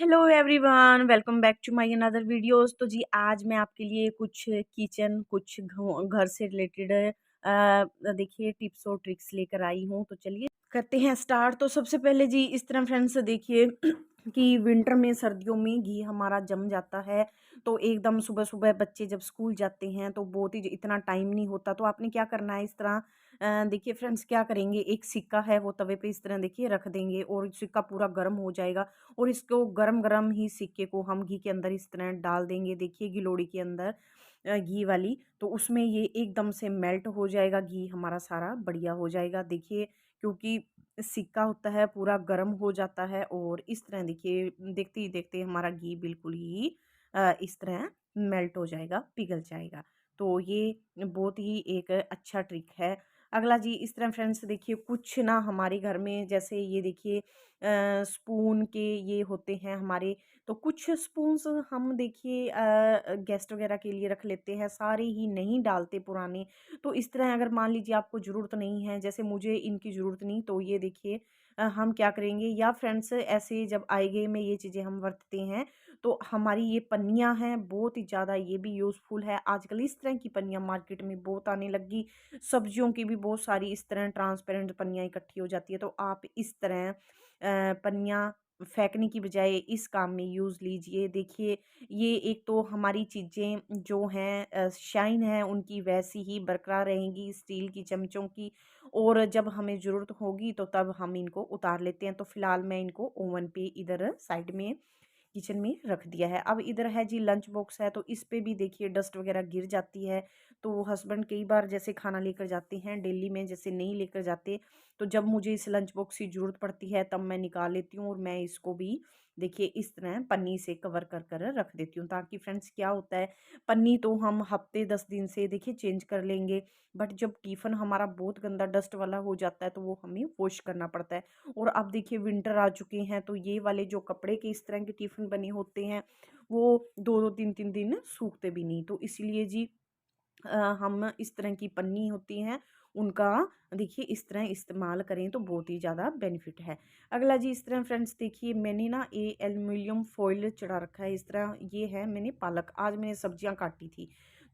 Hello everyone, welcome back to my another videos. तो जी आज मैं आपके लिए कुछ किचन कुछ घर से रिलेटेड देखिए टिप्स और ट्रिक्स लेकर आई हूँ। तो चलिए करते हैं स्टार्ट। तो सबसे पहले जी इस तरह फ्रेंड्स देखिए कि विंटर में सर्दियों में घी हमारा जम जाता है। तो एकदम सुबह सुबह बच्चे जब स्कूल जाते हैं तो बहुत ही इतना टाइम नहीं होता। तो आपने क्या करना है इस तरह देखिए फ्रेंड्स क्या करेंगे, एक सिक्का है वो तवे पे इस तरह देखिए रख देंगे और सिक्का पूरा गर्म हो जाएगा और इसको गरम-गरम ही सिक्के को हम घी के अंदर इस तरह डाल देंगे। देखिए गिलोड़ी के अंदर घी वाली, तो उसमें ये एकदम से मेल्ट हो जाएगा, घी हमारा सारा बढ़िया हो जाएगा। देखिए क्योंकि सिक्का होता है पूरा गर्म हो जाता है और इस तरह देखिए देखते ही देखते हमारा घी बिल्कुल ही इस तरह मेल्ट हो जाएगा, पिघल जाएगा। तो ये बहुत ही एक अच्छा ट्रिक है। अगला जी इस तरह फ्रेंड्स देखिए कुछ ना हमारे घर में जैसे ये देखिए स्पून के ये होते हैं हमारे, तो कुछ स्पून्स हम देखिए गेस्ट वगैरह के लिए रख लेते हैं, सारे ही नहीं डालते पुराने। तो इस तरह अगर मान लीजिए आपको ज़रूरत नहीं है, जैसे मुझे इनकी ज़रूरत नहीं, तो ये देखिए हम क्या करेंगे या फ्रेंड्स ऐसे जब आए-गए में ये चीज़ें हम वरतते हैं, तो हमारी ये पन्नियाँ हैं बहुत ही ज़्यादा ये भी यूज़फुल है। आजकल इस तरह की पन्नियाँ मार्केट में बहुत आने लगी, सब्जियों की भी बहुत सारी इस तरह ट्रांसपेरेंट पन्नियाँ इकट्ठी हो जाती है। तो आप इस तरह पन्नियाँ फेंकने की बजाय इस काम में यूज़ लीजिए। देखिए ये एक तो हमारी चीज़ें जो हैं शाइन है उनकी वैसी ही बरकरार रहेंगी स्टील की चमचों की, और जब हमें ज़रूरत होगी तो तब हम इनको उतार लेते हैं। तो फ़िलहाल मैं इनको ओवन पे इधर साइड में किचन में रख दिया है। अब इधर है जी लंच बॉक्स है, तो इस पे भी देखिए डस्ट वगैरह गिर जाती है। तो हस्बैंड कई बार जैसे खाना लेकर जाते हैं डेली में, जैसे नहीं लेकर जाते, तो जब मुझे इस लंच बॉक्स की ज़रूरत पड़ती है तब मैं निकाल लेती हूँ और मैं इसको भी देखिए इस तरह पन्नी से कवर कर कर रख देती हूँ। ताकि फ्रेंड्स क्या होता है, पन्नी तो हम हफ्ते 10 दिन से देखिए चेंज कर लेंगे, बट जब टिफ़िन हमारा बहुत गंदा डस्ट वाला हो जाता है तो वो हमें वॉश करना पड़ता है। और अब देखिए विंटर आ चुके हैं, तो ये वाले जो कपड़े के इस तरह के टिफ़िन बने होते हैं वो 2-2 3-3 दिन सूखते भी नहीं। तो इसीलिए जी हम इस तरह की पन्नी होती हैं उनका देखिए इस तरह इस्तेमाल करें तो बहुत ही ज़्यादा बेनिफिट है। अगला जी इस तरह फ्रेंड्स देखिए मैंने ना ये एल्युमिनियम फॉइल चढ़ा रखा है। इस तरह ये है, मैंने पालक, आज मैंने सब्जियां काटी थी,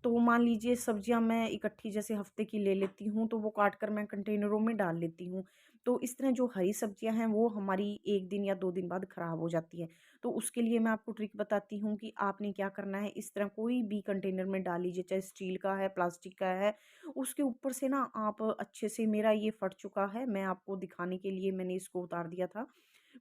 तो मान लीजिए सब्जियां मैं इकट्ठी जैसे हफ्ते की ले लेती हूँ तो वो काट कर मैं कंटेनरों में डाल लेती हूँ। तो इस तरह जो हरी सब्जियां हैं वो हमारी 1 दिन या 2 दिन बाद ख़राब हो जाती है। तो उसके लिए मैं आपको ट्रिक बताती हूँ कि आपने क्या करना है, इस तरह कोई भी कंटेनर में डाल लीजिए, चाहे स्टील का है, प्लास्टिक का है, उसके ऊपर से ना आप अच्छे से, मेरा ये फट चुका है, मैं आपको दिखाने के लिए मैंने इसको उतार दिया था,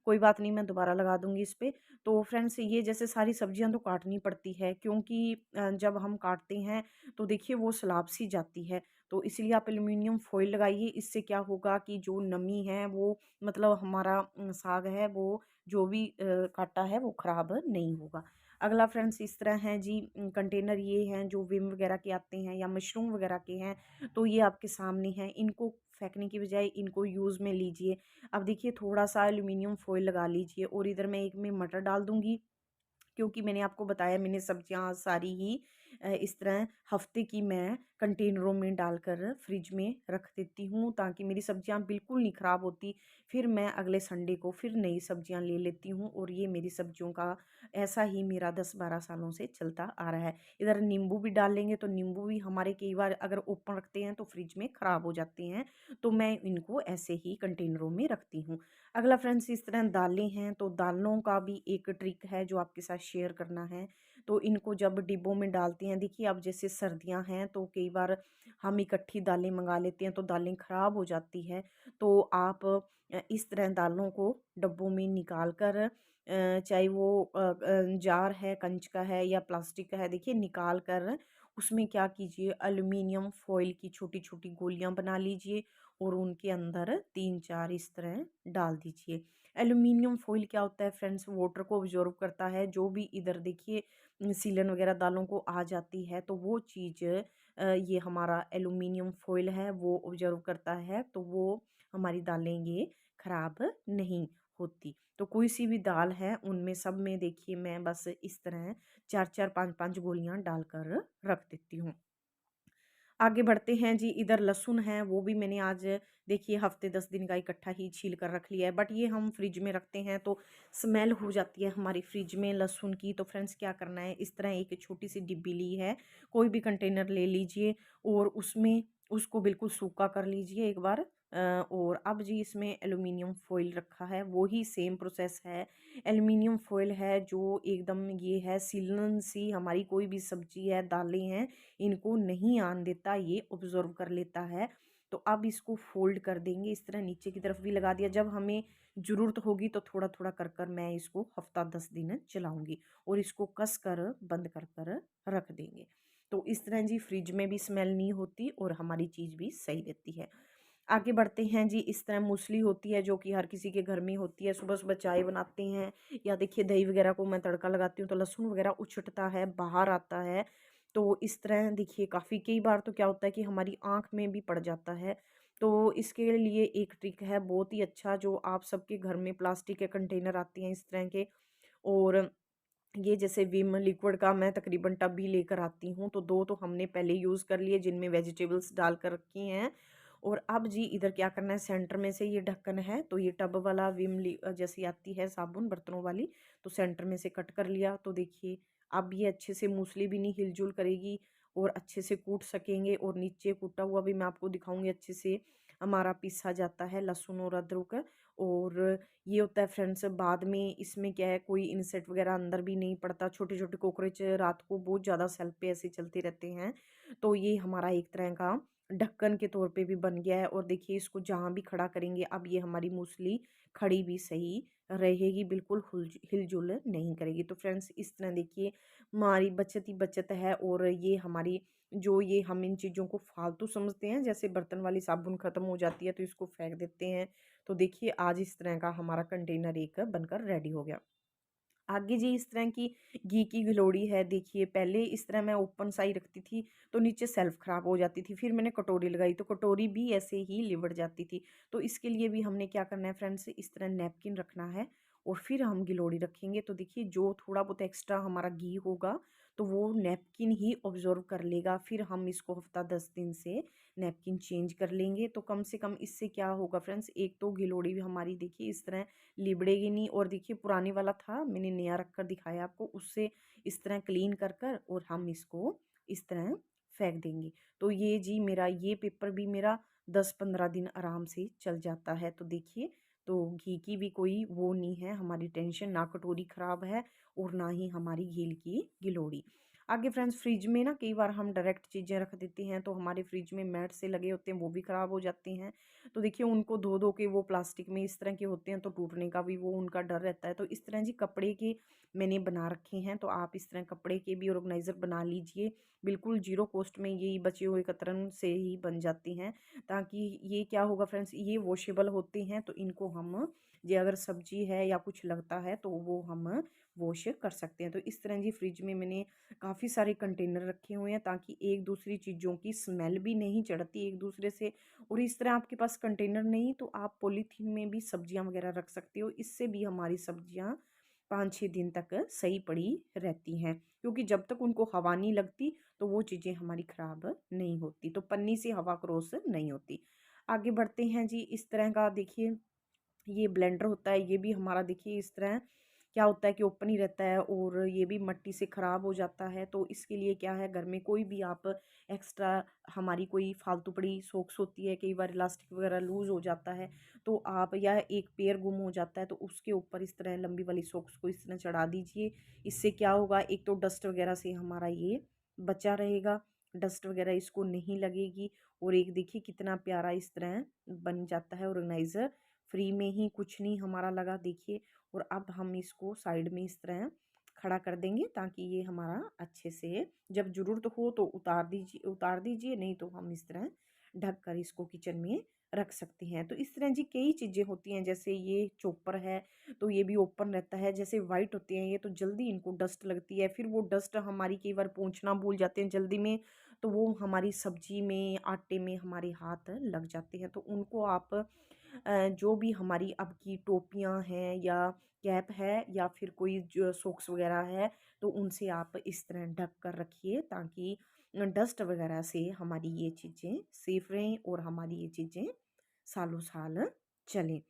कोई बात नहीं मैं दोबारा लगा दूँगी इस पे। तो फ्रेंड्स ये जैसे सारी सब्जियाँ तो काटनी पड़ती है क्योंकि जब हम काटते हैं तो देखिए वो सलाब सी जाती है। तो इसलिए आप एल्युमिनियम फ़ॉइल लगाइए, इससे क्या होगा कि जो नमी है वो मतलब हमारा साग है वो जो भी काटा है वो ख़राब नहीं होगा। अगला फ्रेंड्स इस तरह है जी कंटेनर ये हैं जो विम वगैरह के आते हैं या मशरूम वगैरह के हैं, तो ये आपके सामने हैं। इनको फेंकने की बजाय इनको यूज़ में लीजिए। अब देखिए थोड़ा-सा एल्युमिनियम फ़ॉइल लगा लीजिए और इधर मैं एक में मटर डाल दूँगी, क्योंकि मैंने आपको बताया मैंने सब्जियां सारी ही इस तरह हफ्ते की मैं कंटेनरों में डालकर फ्रिज में रख देती हूँ ताकि मेरी सब्जियां बिल्कुल नहीं ख़राब होती। फिर मैं अगले संडे को फिर नई सब्जियां ले लेती हूँ और ये मेरी सब्जियों का ऐसा ही मेरा 10-12 सालों से चलता आ रहा है। इधर नींबू भी डाल लेंगे तो नींबू भी हमारे कई बार अगर ओपन रखते हैं तो फ्रिज में ख़राब हो जाते हैं, तो मैं इनको ऐसे ही कंटेनरों में रखती हूँ। अगला फ्रेंड्स इस तरह दालें हैं, तो दालों का भी एक ट्रिक है जो आपके साथ शेयर करना है। तो इनको जब डिब्बों में डालते हैं, देखिए अब जैसे सर्दियां हैं तो कई बार हम इकट्ठी दालें मंगा लेते हैं तो दालें ख़राब हो जाती है। तो आप इस तरह दालों को डब्बों में निकाल कर चाहे वो जार है, कंच का है या प्लास्टिक का है, देखिए निकाल कर उसमें क्या कीजिए, एल्युमिनियम फॉइल की छोटी छोटी गोलियां बना लीजिए और उनके अंदर 3-4 इस तरह डाल दीजिए। एल्युमिनियम फॉइल क्या होता है फ्रेंड्स, वाटर को ऑब्जॉर्व करता है, जो भी इधर देखिए सीलन वगैरह दालों को आ जाती है तो वो चीज़ ये हमारा एल्युमिनियम फॉइल है वो ऑब्जर्व करता है, तो वो हमारी दालें ये खराब नहीं होती। तो कोई सी भी दाल है उनमें सब में देखिए मैं बस इस तरह 4-4 5-5 गोलियां डालकर रख देती हूँ। आगे बढ़ते हैं जी, इधर लहसुन है वो भी मैंने आज देखिए हफ्ते 10 दिन का इकट्ठा ही छील कर रख लिया है, बट ये हम फ्रिज में रखते हैं तो स्मेल हो जाती है हमारी फ्रिज में लहसुन की। तो फ्रेंड्स क्या करना है, इस तरह एक छोटी सी डिब्बी ली है, कोई भी कंटेनर ले लीजिए और उसमें उसको बिल्कुल सूखा कर लीजिए एक बार। और अब जी इसमें एल्युमिनियम फॉइल रखा है, वो ही सेम प्रोसेस है। एल्युमिनियम फॉइल है जो एकदम ये है सीलन सी, हमारी कोई भी सब्जी है दालें हैं इनको नहीं आन देता, ये ऑब्जर्व कर लेता है। तो अब इसको फोल्ड कर देंगे, इस तरह नीचे की तरफ भी लगा दिया। जब हमें ज़रूरत होगी तो थोड़ा थोड़ा कर कर मैं इसको हफ्ता 10 दिन चलाऊंगी और इसको कस कर बंद कर कर रख देंगे। तो इस तरह जी फ्रिज में भी स्मेल नहीं होती और हमारी चीज़ भी सही रहती है। आगे बढ़ते हैं जी, इस तरह मूसली होती है जो कि हर किसी के घर में होती है, सुबह सुबह चाय बनाते हैं या देखिए दही वगैरह को मैं तड़का लगाती हूँ तो लहसुन वगैरह उछटता है बाहर आता है। तो इस तरह देखिए काफ़ी कई बार तो क्या होता है कि हमारी आँख में भी पड़ जाता है। तो इसके लिए एक ट्रिक है बहुत ही अच्छा, जो आप सबके घर में प्लास्टिक के कंटेनर आते हैं इस तरह के। और ये जैसे विम लिक्विड का मैं तकरीबन टब भी लेकर आती हूँ, तो 2 तो हमने पहले यूज़ कर लिए जिनमें वेजिटेबल्स डाल कर रखी हैं। और अब जी इधर क्या करना है, सेंटर में से ये ढक्कन है तो ये टब वाला जैसी आती है साबुन बर्तनों वाली, तो सेंटर में से कट कर लिया। तो देखिए अब ये अच्छे से मूसली भी नहीं हिलजुल करेगी और अच्छे से कूट सकेंगे। और नीचे कूटा हुआ भी मैं आपको दिखाऊंगी, अच्छे से हमारा पीसा जाता है लहसुन और अदरक। और ये होता है फ्रेंड्स, बाद में इसमें क्या है कोई इंसेक्ट वगैरह अंदर भी नहीं पड़ता, छोटे छोटे कॉकरोच रात को बहुत ज़्यादा सेल पे ऐसे चलते रहते हैं। तो ये हमारा एक तरह का ढक्कन के तौर पे भी बन गया है। और देखिए इसको जहाँ भी खड़ा करेंगे अब ये हमारी मूसली खड़ी भी सही रहेगी, बिल्कुल हिलजुल नहीं करेगी। तो फ्रेंड्स इस तरह देखिए हमारी बचत ही बचत है। और ये हमारी जो ये हम इन चीज़ों को फालतू समझते हैं, जैसे बर्तन वाली साबुन ख़त्म हो जाती है तो इसको फेंक देते हैं। तो देखिए आज इस तरह का हमारा कंटेनर एक बनकर रेडी हो गया। आगे जी इस तरह की घी की गिलोड़ी है, देखिए पहले इस तरह मैं ओपन सा ही रखती थी तो नीचे सेल्फ ख़राब हो जाती थी, फिर मैंने कटोरी लगाई तो कटोरी भी ऐसे ही लिबड़ जाती थी। तो इसके लिए भी हमने क्या करना है फ्रेंड्स, इस तरह नैपकिन रखना है और फिर हम गिलोड़ी रखेंगे। तो देखिए जो थोड़ा बहुत एक्स्ट्रा हमारा घी होगा तो वो नैपकिन ही ऑब्जॉर्व कर लेगा, फिर हम इसको हफ्ता 10 दिन से नैपकिन चेंज कर लेंगे। तो कम से कम इससे क्या होगा फ्रेंड्स, एक तो गिलोड़ी भी हमारी देखिए इस तरह लिबड़ेगी नहीं। और देखिए पुराने वाला था, मैंने नया रख कर दिखाया आपको, उससे इस तरह क्लीन कर कर और हम इसको इस तरह फेंक देंगे। तो ये जी मेरा ये पेपर भी मेरा 10-15 दिन आराम से चल जाता है। तो देखिए तो घी की भी कोई वो नहीं है हमारी टेंशन, ना कटोरी ख़राब है और ना ही हमारी घी की गिलोड़ी। आगे फ्रेंड्स फ्रिज में ना कई बार हम डायरेक्ट चीज़ें रख देते हैं तो हमारे फ्रिज में मैट से लगे होते हैं वो भी ख़राब हो जाते हैं। तो देखिए उनको धो धो के, वो प्लास्टिक में इस तरह के होते हैं तो टूटने का भी वो उनका डर रहता है। तो इस तरह जी कपड़े के मैंने बना रखे हैं, तो आप इस तरह कपड़े के भी ऑर्गेनाइज़र बना लीजिए, बिल्कुल जीरो कॉस्ट में यही बचे हुए कतरन से ही बन जाती हैं। ताकि ये क्या होगा फ्रेंड्स, ये वॉशेबल होते हैं तो इनको हम ये अगर सब्जी है या कुछ लगता है तो वो हम वॉश कर सकते हैं। तो इस तरह जी फ्रिज में मैंने काफ़ी सारे कंटेनर रखे हुए हैं ताकि एक दूसरी चीज़ों की स्मेल भी नहीं चढ़ती एक दूसरे से। और इस तरह आपके पास कंटेनर नहीं तो आप पॉलीथीन में भी सब्जियां वगैरह रख सकते हो, इससे भी हमारी सब्जियां 5-6 दिन तक सही पड़ी रहती हैं, क्योंकि जब तक उनको हवा नहीं लगती तो वो चीज़ें हमारी ख़राब नहीं होती, तो पन्नी से हवा क्रॉस नहीं होती। आगे बढ़ते हैं जी, इस तरह का देखिए ये ब्लेंडर होता है, ये भी हमारा देखिए इस तरह क्या होता है कि ओपन ही रहता है और ये भी मिट्टी से ख़राब हो जाता है। तो इसके लिए क्या है, घर में कोई भी आप एक्स्ट्रा हमारी कोई फालतू पड़ी सॉक्स होती है, कई बार इलास्टिक वगैरह लूज़ हो जाता है तो आप, या एक पेयर गुम हो जाता है तो उसके ऊपर इस तरह लंबी वाली सॉक्स को इस तरह चढ़ा दीजिए। इससे क्या होगा, एक तो डस्ट वगैरह से हमारा ये बचा रहेगा, डस्ट वगैरह इसको नहीं लगेगी। और एक देखिए कितना प्यारा इस तरह बन जाता है ऑर्गेनाइज़र, फ्री में ही, कुछ नहीं हमारा लगा देखिए। और अब हम इसको साइड में इस तरह खड़ा कर देंगे ताकि ये हमारा अच्छे से जब ज़रूरत हो तो उतार दीजिए, नहीं तो हम इस तरह ढक कर इसको किचन में रख सकते हैं। तो इस तरह जी कई चीज़ें होती हैं, जैसे ये चॉपर है तो ये भी ओपन रहता है, जैसे वाइट होते हैं ये तो जल्दी इनको डस्ट लगती है, फिर वो डस्ट हमारी कई बार पोंछना भूल जाते हैं जल्दी में तो वो हमारी सब्जी में आटे में हमारे हाथ लग जाते हैं। तो उनको आप जो भी हमारी अब की टोपियाँ हैं या कैप है या फिर कोई जो सॉक्स वगैरह है तो उनसे आप इस तरह ढक कर रखिए ताकि डस्ट वगैरह से हमारी ये चीज़ें सेफ रहें और हमारी ये चीज़ें सालों साल चलें।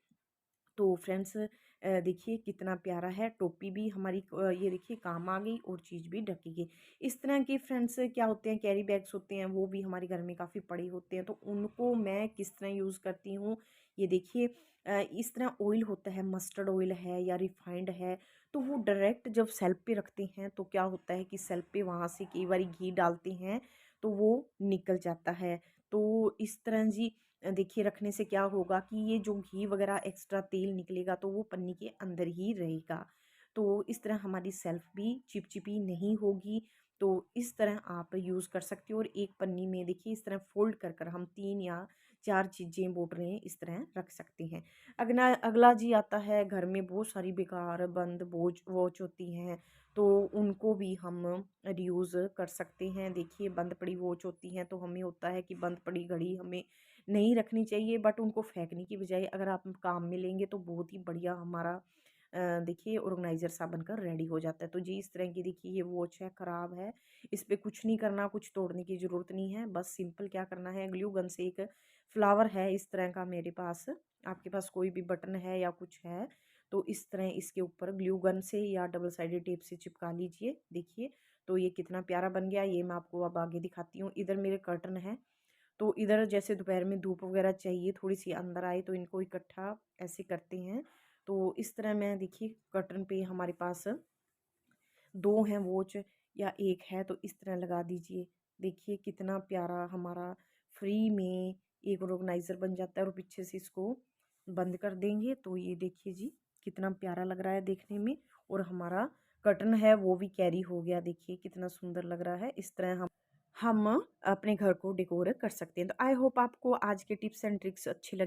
तो फ्रेंड्स देखिए कितना प्यारा है, टोपी भी हमारी ये देखिए काम आ गई और चीज़ भी ढकी गई। इस तरह के फ्रेंड्स क्या होते हैं, कैरी बैग्स होते हैं, वो भी हमारे घर में काफ़ी पड़े होते हैं, तो उनको मैं किस तरह यूज़ करती हूँ, ये देखिए इस तरह ऑयल होता है, मस्टर्ड ऑयल है या रिफाइंड है, तो वो डायरेक्ट जब सेल्फ पे रखते हैं तो क्या होता है कि सेल्फ पे वहाँ से कई बार घी डालते हैं तो वो निकल जाता है। तो इस तरह जी देखिए रखने से क्या होगा कि ये जो घी वगैरह एक्स्ट्रा तेल निकलेगा तो वो पन्नी के अंदर ही रहेगा। तो इस तरह हमारी सेल्फ भी चिपचिपी नहीं होगी। तो इस तरह आप यूज़ कर सकते हो और एक पन्नी में देखिए इस तरह फ़ोल्ड कर कर हम 3 या 4 चीज़ें बोतलें इस तरह रख सकते हैं। अगला अगला जी आता है, घर में बहुत सारी बेकार बंद वॉच वॉच होती हैं, तो उनको भी हम रीयूज़ कर सकते हैं। देखिए बंद पड़ी वॉच होती हैं तो हमें होता है कि बंद पड़ी घड़ी हमें नहीं रखनी चाहिए, बट उनको फेंकने की बजाय अगर आप काम में लेंगे तो बहुत ही बढ़िया हमारा देखिए ऑर्गेनाइज़र सा बनकर रेडी हो जाता है। तो जी इस तरह की देखिए ये वॉच है, ख़राब है, इस पे कुछ नहीं करना, कुछ तोड़ने की ज़रूरत नहीं है, बस सिंपल क्या करना है, ग्लू गन से एक फ्लावर है इस तरह का मेरे पास, आपके पास कोई भी बटन है या कुछ है तो इस तरह इसके ऊपर ग्लू गन से या डबल साइडेड टेप से चिपका लीजिए। देखिए तो ये कितना प्यारा बन गया, ये मैं आपको अब आगे दिखाती हूँ। इधर मेरे कर्टन है, तो इधर जैसे दोपहर में धूप वगैरह चाहिए थोड़ी सी अंदर आए तो इनको इकट्ठा ऐसे करते हैं। तो इस तरह मैं देखिए कर्टन पे हमारे पास 2 हैं वॉच या 1 है तो इस तरह लगा दीजिए। देखिए कितना प्यारा हमारा फ्री में एक ऑर्गेनाइज़र बन जाता है और पीछे से इसको बंद कर देंगे तो ये देखिए जी कितना प्यारा लग रहा है देखने में और हमारा कर्टन है वो भी कैरी हो गया। देखिए कितना सुंदर लग रहा है। इस तरह हम अपने घर को डेकोर कर सकते हैं। तो आई होप आपको आज के टिप्स एंड ट्रिक्स अच्छी लगी।